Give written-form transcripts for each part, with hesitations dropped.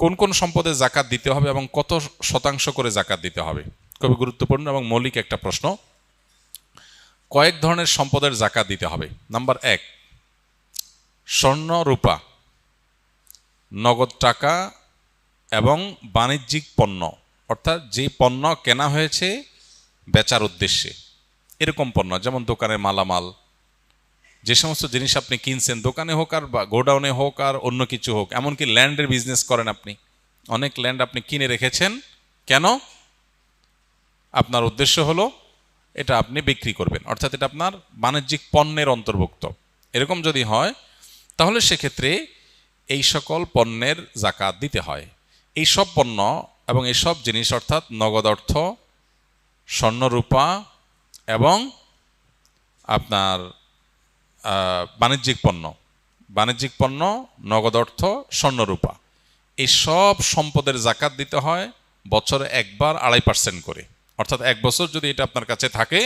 কোন কোন সম্পদে জাকাত দিতে হবে এবং কত শতাংশ করে জাকাত দিতে হবে, খুবই গুরুত্বপূর্ণ এবং মৌলিক একটা প্রশ্ন। কয়েক ধরনের সম্পদের জাকাত দিতে হবে। নাম্বার 1, স্বর্ণ রূপা, নগদ টাকা এবং বাণিজ্যিক পণ্য, অর্থাৎ যে পণ্য কেনা হয়েছে বেচার উদ্দেশ্যে, এরকম পণ্য, যেমন দোকানের মালামাল, যে সমস্ত জিনিস আপনি কিনছেন দোকানে হোক আর বা গোডাউনে হোক আর অন্য কিছু হোক, এমনকি ল্যান্ডের বিজনেস করেন আপনি, অনেক ল্যান্ড আপনি কিনে রেখেছেন, কেন? আপনার উদ্দেশ্য হলো এটা আপনি বিক্রি করবেন, অর্থাৎ এটা আপনার বাণিজ্যিক পণ্যের অন্তর্ভুক্ত। এরকম যদি হয় তাহলে সেক্ষেত্রে এই সকল পণ্যের জাকাত দিতে হয়। এই সব পণ্য এবং এই সব জিনিস অর্থাৎ নগদ অর্থ, স্বর্ণরূপা এবং আপনার বাণিজ্যিক পণ্য, নগদ অর্থ, স্বর্ণরূপা, এই সব সম্পদের জাকাত দিতে হয় বছরে একবার 2.5% করে। অর্থাৎ 1 বছর যদি এটা আপনার কাছে থাকে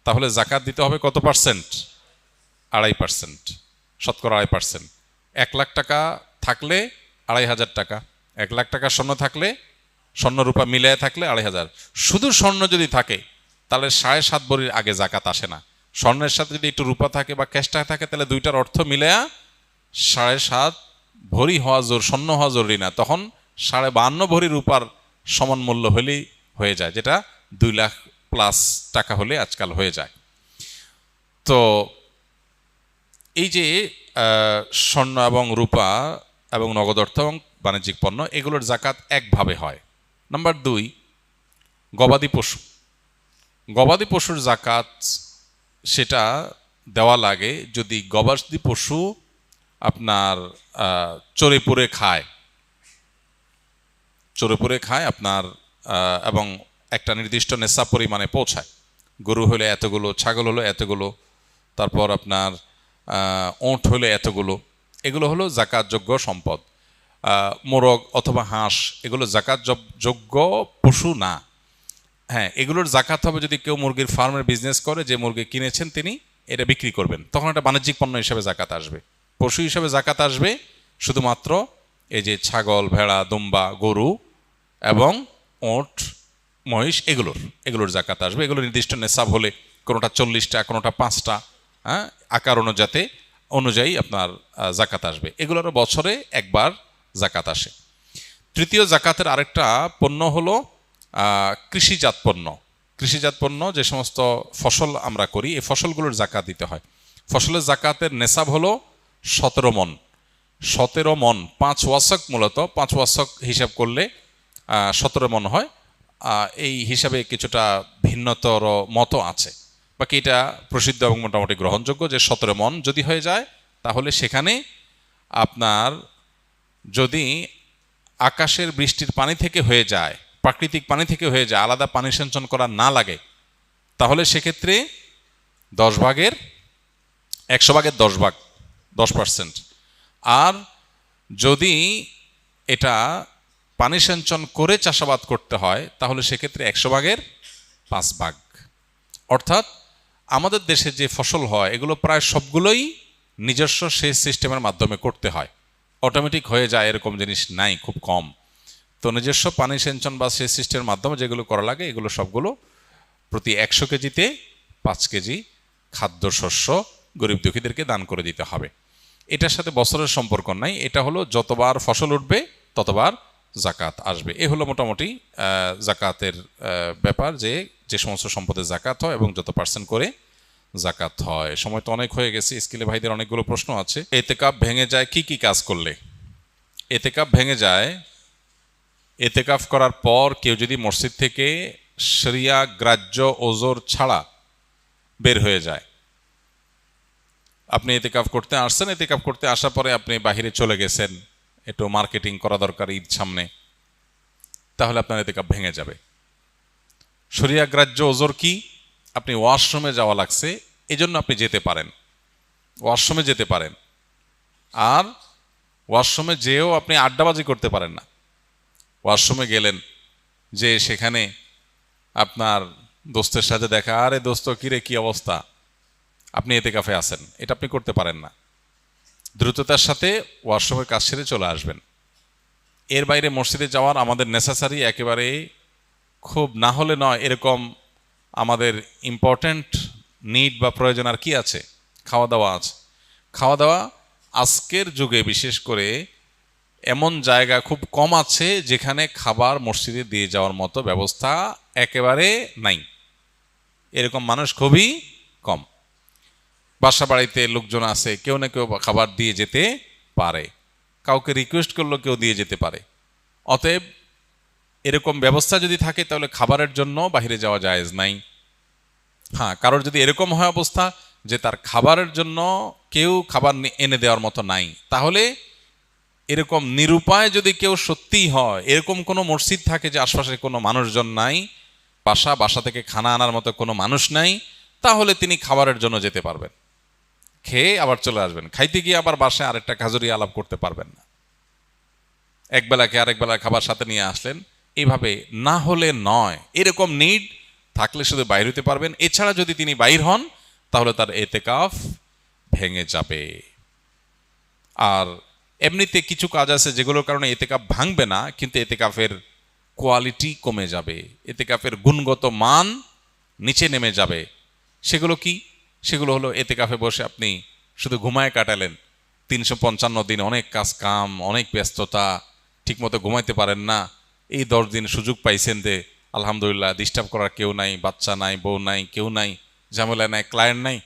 তাহলে জাকাত দিতে হবে কত পার্সেন্ট? 2.5%, শতকরা 2.5%। 1 লাখ টাকা থাকলে 2,500 টাকা, 1 লাখ টাকা স্বর্ণ থাকলে, স্বর্ণরূপা মিলিয়ে থাকলে 2,500। শুধু স্বর্ণ যদি থাকে তাহলে 7.5 ভরির আগে জাকাত আসে না। স্বর্ণের সাথে যদি একটু রূপা থাকে বা ক্যাশ টাকা থাকে তাহলে দুইটার অর্থ মিলেয়া 7.5 ভরি হওয়া স্বর্ণ হওয়া জরুরি না, তখন 52.5 ভরি রূপার সমান মূল্য হলেই হয়ে যায়, যেটা 2 লাখ প্লাস টাকা হলে আজকাল হয়ে যায়। তো এই যে স্বর্ণ এবং রূপা এবং নগদ অর্থ এবং বাণিজ্যিক পণ্য, এগুলোর জাকাত একভাবে হয়। নাম্বার 2, গবাদি পশুর জাকাত সেটা দেওয়া লাগে যদি গবাদি পশু আপনার চরে পুরে খায় আপনার এবং একটা নির্দিষ্ট নেশা পরিমাণে পৌঁছায়। গরু হলে এতগুলো, ছাগল হলো এতগুলো, তারপর আপনার ওঁট হলে এতগুলো, এগুলো হলো জাকাতযোগ্য সম্পদ। মোরগ অথবা হাঁস এগুলো জাকাতযোগ্য পশু না। হ্যাঁ, এগুলোর জাকাত হবে যদি কেউ মুরগির ফার্মের বিজনেস করে, যে মুরগি কিনেছেন তিনি এটা বিক্রি করবেন, তখন এটা বাণিজ্যিক পণ্য হিসেবে জাকাত আসবে। পশু হিসেবে জাকাত আসবে শুধুমাত্র এই যে ছাগল, ভেড়া, দুম্বা, গরু এবং ওঁট, মহিষ, এগুলোর জাকাত আসবে। এগুলো নির্দিষ্ট নেশাব হলে, কোনোটা 40টা, কোনোটা 5টা, হ্যাঁ, আকার অনুযায়ী আপনার জাকাত আসবে। এগুলোরও বছরে একবার জাকাত আসে। তৃতীয় জাকাতের আরেকটা পণ্য হলো কৃষিজাত পণ্য, যে সমস্ত ফসল আমরা করি এই ফসলগুলোর জাকাত দিতে হয়। ফসলের জাকাতের নেশাব হলো 17 মন, 5 ওয়াসক, মূলত 5 ওয়াসক হিসাব করলে 17 মন হয়। এই হিসাবে কিছুটা ভিন্নতর মত আছে, বাকি এটা প্রসিদ্ধ এবং মোটামুটি গ্রহণযোগ্য যে 17 মন যদি হয়ে যায় তাহলে সেখানে আপনার যদি আকাশের বৃষ্টির পানি থেকে হয়ে যায়, প্রাকৃতিক পানি থেকে হয়ে যায়, আলাদা পানি সিঞ্চন করা না লাগে, তাহলে সেক্ষেত্রে 100 ভাগের 10%। আর যদি এটা পানি সিঞ্চন করে চাষাবাদ করতে হয় তাহলে সেক্ষেত্রে 100 ভাগের 5 ভাগ। অর্থাৎ আমাদের দেশে যে ফসল হয় এগুলো প্রায় সবগুলোই নিজস্ব সেচ সিস্টেমের মাধ্যমে করতে হয়, অটোমেটিক হয়ে যায় এরকম জিনিস নাই, খুব কম। তো নিজস্ব পানি সিঞ্চন বা সেচ সিস্টেমের মাধ্যমে যেগুলো করা লাগে এগুলো সবগুলো প্রতি 100 কেজিতে 5 কেজি খাদ্যশস্য গরিব দুঃখীদেরকে দান করে দিতে হবে। এটার সাথে বছরের সম্পর্ক নাই, এটা হলো যতবার ফসল উঠবে ততবার জাকাত আসবে। এ হলো মোটামুটি জাকাতের ব্যাপার, যে সমস্ত সম্পদের জাকাত হয় এবং যত পার্সেন্ট করে জাকাত হয়। সময় তো অনেক হয়ে গেছে, স্কুলে ভাইদের অনেকগুলো প্রশ্ন আছে। এতেকাফ ভেঙে যায় কি কাজ করলে? এতেকাফ ভেঙে যায় এতেকাফ করার পর কেউ যদি মসজিদ থেকে শরিয়া গ্রাহ্য ওজর ছাড়া বের হয়ে যায়। আপনি এতেকাফ করতে আসছেন, এতেকাফ করতে আসার পরে আপনি বাহিরে চলে গেছেন, একটু মার্কেটিং করা দরকার ঈদ সামনে, তাহলে আপনার এতেকাফ ভেঙে যাবে। শরিয়া গ্রাহ্য ওজর কি? আপনি ওয়াশরুমে যাওয়া লাগছে, এজন্য আপনি ওয়াশরুমে যেতে পারেন, আর ওয়াশরুমে যেও আপনি আড্ডাবাজি করতে পারেন না। ওয়াশরুমে গেলেন, যে সেখানে আপনার দোস্তের সাথে দেখা, আরে দোস্ত কিরে কি অবস্থা, আপনি এতেকাফে আছেন, এটা আপনি করতে পারেন না। দ্রুততার সাথে ওয়াশরুমের কাজ সেরে চলে আসবেন। এর বাইরে মসজিদে যাওয়ার আমাদের নেসেসারি একেবারে খুব না হলে নয় এরকম আমাদের ইম্পর্ট্যান্ট নিড বা প্রয়োজন আর কি আছে? খাওয়া দাওয়া আছে। খাওয়া দাওয়া আজকের যুগে বিশেষ করে এমন জায়গা খুব কম আছে যেখানে খাবার মসজিদে দিয়ে যাওয়ার মতো ব্যবস্থা একেবারে নাই। এরকম মানুষ খুবই কম। বাসা বাড়িতে লোকজন আছে, কেউ না কেউ খাবার দিয়ে যেতে পারে, কাউকে রিকোয়েস্ট করলেও কেউ দিয়ে যেতে পারে। অতএব এরকম ব্যবস্থা যদি থাকে তাহলে খাবারের জন্য বাইরে যাওয়া জায়েজ নাই। হ্যাঁ, কারোর যদি এরকম হয় অবস্থা যে তার খাবারের জন্য কেউ খাবার এনে দেওয়ার মতো নাই, তাহলে এরকম নিরুপায় যদি কেউ সত্যিই হয়, এরকম কোনো মসজিদ থাকে যে আশপাশে কোনো মানুষজন নাই, বাসা থেকে খানা আনার মতো কোনো মানুষ নাই, তাহলে তিনি খাবারের জন্য যেতে পারবেন, খেয়ে আবার চলে আসবেন। খাইতে গিয়ে আবার বাসায় আরেকটা খাজুরি আলাপ করতে পারবেন না। একবেলাকে আরেক বেলা খাবার সাথে নিয়ে আসলেন, এইভাবে না হলে নয়। এরকম নিড থাকলে শুধু বাইর হতে পারবেন। এছাড়া যদি তিনি বাইর হন তাহলে তার এতেকাফ ভেঙে যাবে। আর এমনিতে কিছু কাজ আছে যেগুলোর কারণে এতেকাফ ভাঙবে না, কিন্তু এতেকাফের কোয়ালিটি কমে যাবে, এতেকাফের গুণগত মান নিচে নেমে যাবে। সেগুলো কি? সেগুলো হলো এতেকাফে বসে আপনি শুধু ঘুমায় কাটালেন, 355 দিন অনেক কাজ কাম, অনেক ব্যস্ততা, ঠিকমতো ঘুমাইতে পারেন না। এই 10 দিন সুযোগ পাইছেন যে আলহামদুলিল্লাহ ডিস্টার্ব করার কেউ নাই, বাচ্চা নাই, বউ নাই, কেউ নাই, ঝামেলা নাই, ক্লায়েন্ট নাই,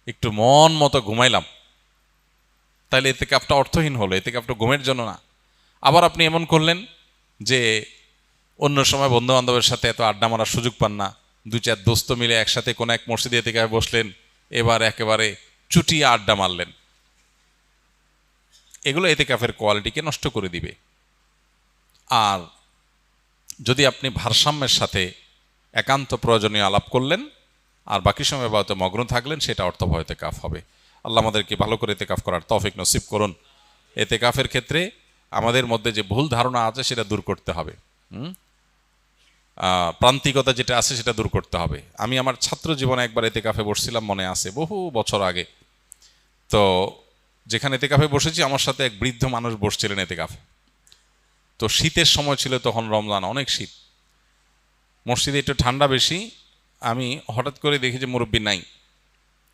একটু মন মতো ঘুমাইলাম, তাহলে এতেকাফটা অর্থহীন হলো, এতেকাফটা ঘুমের জন্য না। আবার আপনি এমন করলেন যে অন্য সময় বন্ধু বান্ধবের সাথে এত আড্ডা মারার সুযোগ পান না, 2-4 দোস্ত মিলে একসাথে কোনো এক মসজিদে এতেকাফে বসলেন, এবার একেবারে চুটিয়ে আড্ডা মারলেন। এগুলো এতেকাফের কোয়ালিটিকে নষ্ট করে দিবে। আর যদি আপনি ভারসাম্যের সাথে একান্ত প্রয়োজনীয় আলাপ করলেন আর বাকি সময় বাড়িতে মগ্ন থাকলেন, সেটা অর্থবহ এতেকাফ হবে। আল্লাহ আমাদেরকে ভালো করে এতেকাফ করার তৌফিক নসিব করুন। এতেকাফের ক্ষেত্রে আমাদের মধ্যে যে ভুল ধারণা আছে সেটা দূর করতে হবে, প্রান্তিকতা যেটা আছে সেটা দূর করতে হবে। আমি আমার ছাত্র জীবনে একবার এতেকাফে বসছিলাম, মনে আছে, বহু বছর আগে। তো যেখানে এতেকাফে বসেছি আমার সাথে এক বৃদ্ধ মানুষ বসছিলেন এতেকাফে। তো শীতের সময় ছিল, তখন রমজান, অনেক শীত, মসজিদে একটু ঠান্ডা বেশি। আমি হঠাৎ করে দেখি যে মুরব্বি নাই।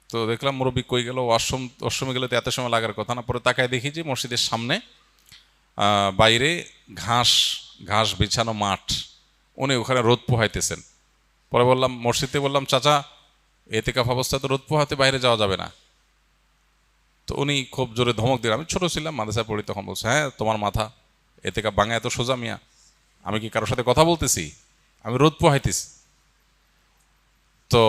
তো দেখলাম মুরব্বি কই গেল, ওয়াশরুমে গেলে তো এত সময় লাগার কথা না। পরে তাকায় দেখি যে মসজিদের সামনে বাইরে ঘাস বিছানো মাঠ, উনি ওখানে রোদ পোহাইতেছেন। পরে বললাম, মসজিদে বললাম, চাচা এতেকাফ অবস্থায় তো রোদ পোহাতে বাইরে যাওয়া যাবে না। তো উনি খুব জোরে ধমক দিলেন। আমি ছোট ছিলাম, মাদ্রাসায় পড়ি তখন। বলছে, হ্যাঁ তোমার মাথা, এতেকাফ ভাঙা এত সোজা মিয়া? আমি কি কারোর সাথে কথা বলতেছি? আমি রোদ পোহাইতেছি। তো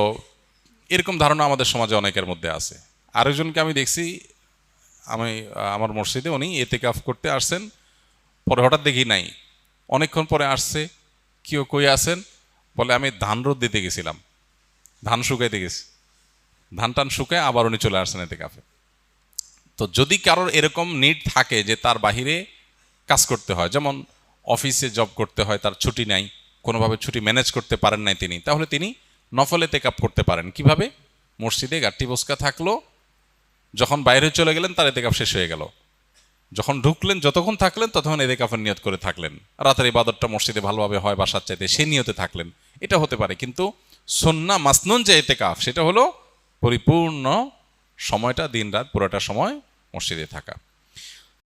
এরকম ধারণা আমাদের সমাজে অনেকের মধ্যে আছে। আরেকজনকে আমি দেখছি, আমার মসজিদে উনি এতেকাফ করতে আসছেন, পরে হঠাৎ দেখি নাই, অনেকক্ষণ পরে আসছে। কেউ কই আসেন? বলে আমি ধান রোদ দিতে গেছিলাম, ধান শুকাইতে গেছি। ধান টান শুকায় আবার উনি চলে আসছেন এতেকাফে। তো যদি কারোর এরকম নিড থাকে যে তার বাহিরে কাজ করতে হয়, যেমন অফিসে জব করতে হয়, তার ছুটি নাই, কোনোভাবে ছুটি ম্যানেজ করতে পারেন নাই তিনি, তাহলে তিনি নফল এতেকাফ করতে পারেন। কিভাবে? মসজিদে গাট্টি বসকা থাকলো, যখন বাইরে চলে গেলেন তার এতেকাফ শেষ হয়ে গেল, যখন ঢুকলেন যতক্ষণ থাকলেন ততক্ষণ এতেকাফের নিয়ত করে থাকলেন। রাতের ইবাদতটা মসজিদে ভালোভাবে হয় বাসার চাইতে, সেই নিয়তে থাকলেন, এটা হতে পারে। কিন্তু সুন্নাহ মাসনুন যে এতেকাফ, সেটা হলো পরিপূর্ণ সময়টা, দিন রাত পুরোটা সময় মসজিদে থাকা।